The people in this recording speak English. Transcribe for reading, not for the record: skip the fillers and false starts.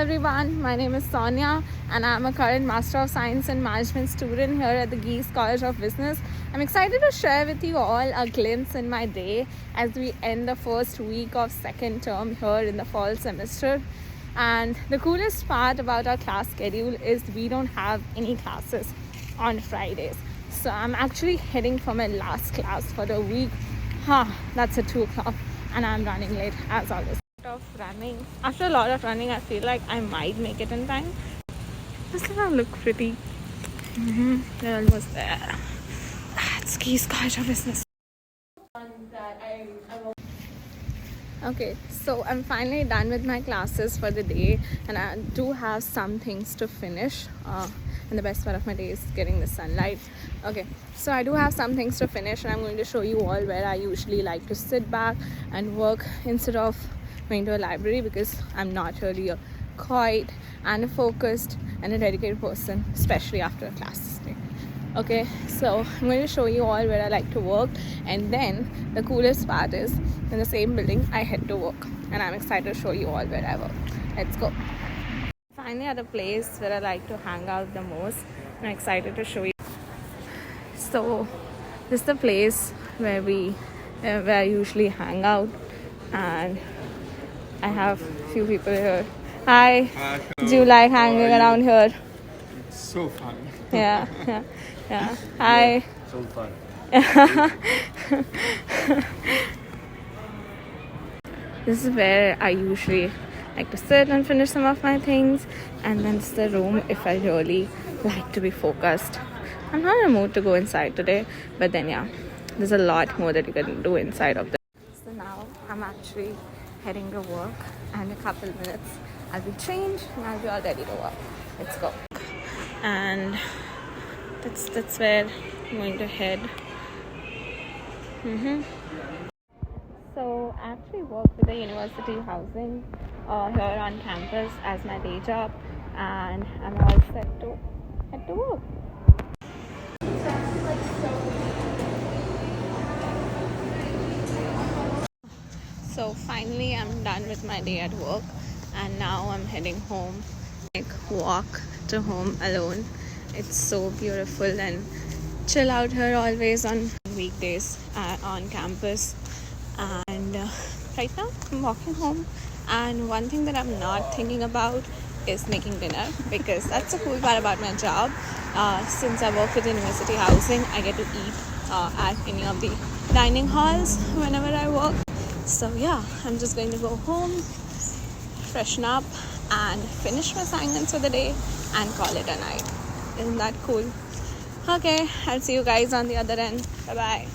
everyone, my name is Sonia and I'm a current Master of Science in Management student here at the Geese College of Business. I'm excited to share with you all a glimpse in my day as we end the first week of second term here in the fall semester. And the coolest part about our class schedule is we don't have any classes on Fridays. So I'm actually heading for my last class for the week. That's at 2 o'clock and I'm running late as always. After a lot of running, I feel like I might make it in time. Doesn't that look pretty? We're almost there. It's Geese College of Business. Okay, so I'm finally done with my classes for the day and I do have some things to finish. And the best part of my day is getting the sunlight. Okay, so I do have some things to finish and I'm going to show you all where I usually like to sit back and work instead of going to a library, because I'm not really a quiet and a focused and a dedicated person, especially after a class day. Okay, so I'm going to show you all where I like to work, and then the coolest part is in the same building I head to work, and I'm excited to show you all where I work. Let's go. Finally at a place where I like to hang out the most. I'm excited to show you. So this is the place where I usually hang out, and I have a few people here. Hi. Do you like hanging around here? It's so fun. Yeah. Hi. So fun. This is where I usually like to sit and finish some of my things, and then it's the room if I really like to be focused. I'm not in a mood to go inside today, but then yeah, there's a lot more that you can do inside of this. So now I'm actually heading to work, and in a couple minutes I'll be changed and I'll be all ready to work. Let's go. And that's where I'm going to head. So I actually work with the university housing here on campus as my day job, and I'm all set to head to work. So finally I'm done with my day at work, and now I'm heading home. Walk to home alone. It's so beautiful and chill out here always on weekdays on campus. And right now I'm walking home, and one thing that I'm not thinking about is making dinner, because that's the cool part about my job. Since I work with university housing, I get to eat at any of the dining halls whenever I work. So yeah, I'm just going to go home, freshen up and finish my assignments for the day and call it a night. Isn't that cool? Okay, I'll see you guys on the other end. Bye bye.